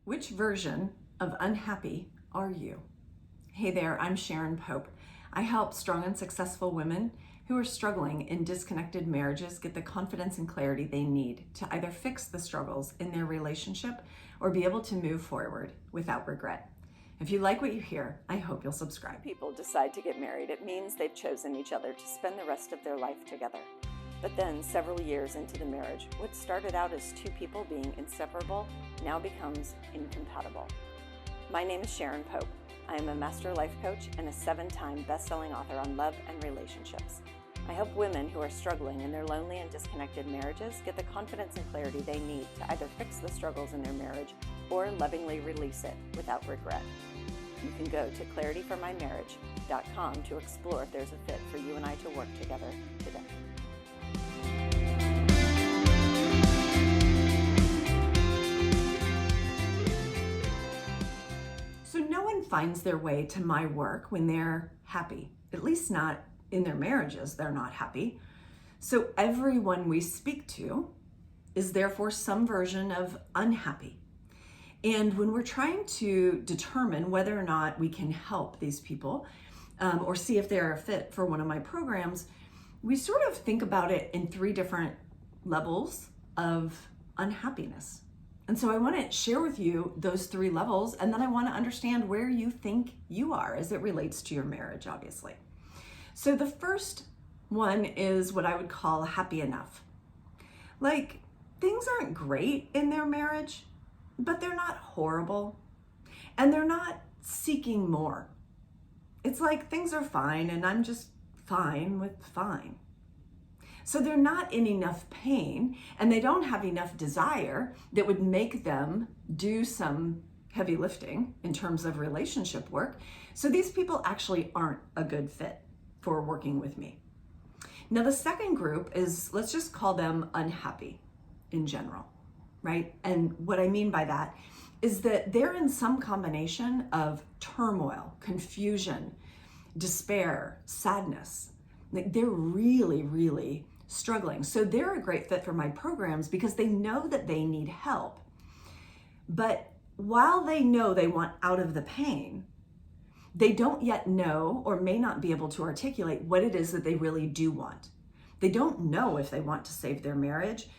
Which version of unhappy are you? Hey there, I'm Sharon Pope. I help strong and successful women who are struggling in disconnected marriages get the confidence and clarity they need to either fix the struggles in their relationship or be able to move forward without regret. If you like what you hear, I hope you'll subscribe. People decide to get married, it means they've chosen each other to spend the rest of their life together. But then, several years into the marriage, what started out as two people being inseparable now becomes incompatible. My name is Sharon Pope. I am a master life coach and a 7-time best-selling author on love and relationships. I help women who are struggling in their lonely and disconnected marriages get the confidence and clarity they need to either fix the struggles in their marriage or lovingly release it without regret. You can go to clarityformymarriage.com to explore if there's a fit for you and I to work together today. So no one finds their way to my work when they're happy, at least not in their marriages, they're not happy. So everyone we speak to is therefore some version of unhappy. And when we're trying to determine whether or not we can help these people or see if they're a fit for one of my programs, we sort of think about it in 3 different levels of unhappiness. And so I want to share with you those 3 levels, and then I want to understand where you think you are as it relates to your marriage, obviously. So the first one is what I would call happy enough. Like, things aren't great in their marriage, but they're not horrible, and they're not seeking more. It's like things are fine, and I'm just fine with fine. So they're not in enough pain, and they don't have enough desire that would make them do some heavy lifting in terms of relationship work. So these people actually aren't a good fit for working with me. Now, the second group is, let's just call them unhappy in general, right? And what I mean by that is that they're in some combination of turmoil, confusion, despair, sadness. Like, they're really, really struggling. So they're a great fit for my programs because they know that they need help. But while they know they want out of the pain, they don't yet know or may not be able to articulate what it is that they really do want. They don't know if they want to save their marriage.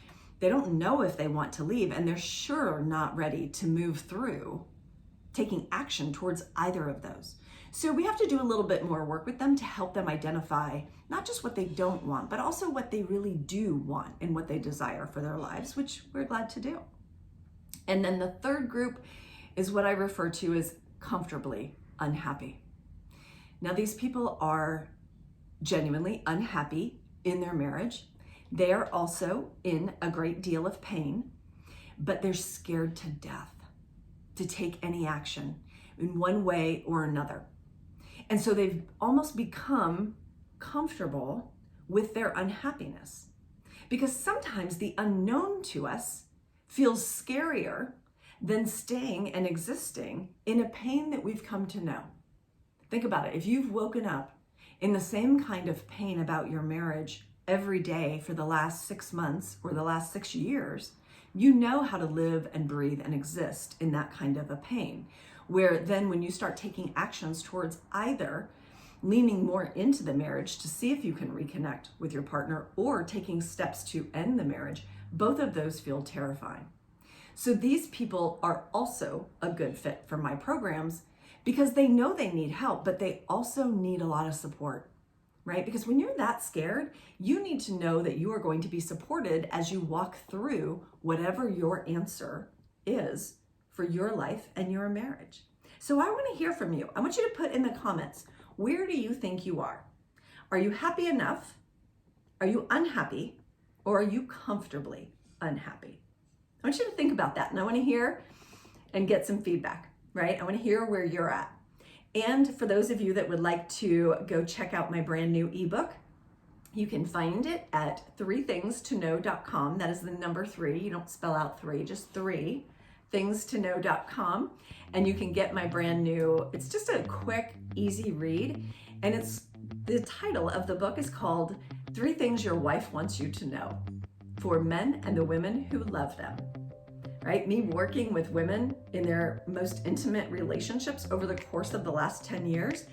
They don't know if they want to leave, and they're sure not ready to move through taking action towards either of those. So we have to do a little bit more work with them to help them identify not just what they don't want, but also what they really do want and what they desire for their lives, which we're glad to do. And then the third group is what I refer to as comfortably unhappy. Now, these people are genuinely unhappy in their marriage. They are also in a great deal of pain, but they're scared to death to take any action in one way or another. And so they've almost become comfortable with their unhappiness, because sometimes the unknown to us feels scarier than staying and existing in a pain that we've come to know. Think about it. If you've woken up in the same kind of pain about your marriage every day for the last 6 months or the last 6 years, you know how to live and breathe and exist in that kind of a pain, where then when you start taking actions towards either leaning more into the marriage to see if you can reconnect with your partner or taking steps to end the marriage, both of those feel terrifying. So these people are also a good fit for my programs because they know they need help, but they also need a lot of support, right? Because when you're that scared, you need to know that you are going to be supported as you walk through whatever your answer is for your life and your marriage. So I want to hear from you. I want you to put in the comments, where do you think you are? Are you happy enough? Are you unhappy? Or are you comfortably unhappy? I want you to think about that, and I want to hear and get some feedback, right? I want to hear where you're at. And for those of you that would like to go check out my brand new ebook, you can find it at 3thingstoknow.com. That is the number 3. You don't spell out 3, just 3. thingstoknow.com, and you can get my brand new, it's just a quick, easy read, and the title of the book is called 3 Things Your Wife Wants You to Know, for men and the women who love them. right? Me working with women in their most intimate relationships over the course of the last 10 years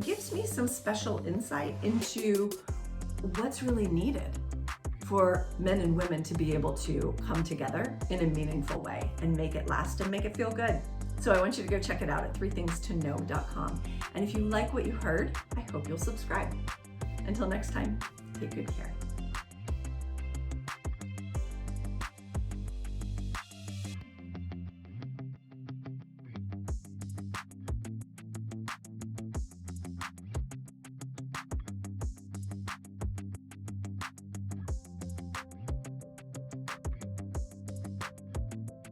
gives me some special insight into what's really needed for men and women to be able to come together in a meaningful way and make it last and make it feel good. So I want you to go check it out at 3thingstoKnow.com. And if you like what you heard, I hope you'll subscribe. Until next time, take good care.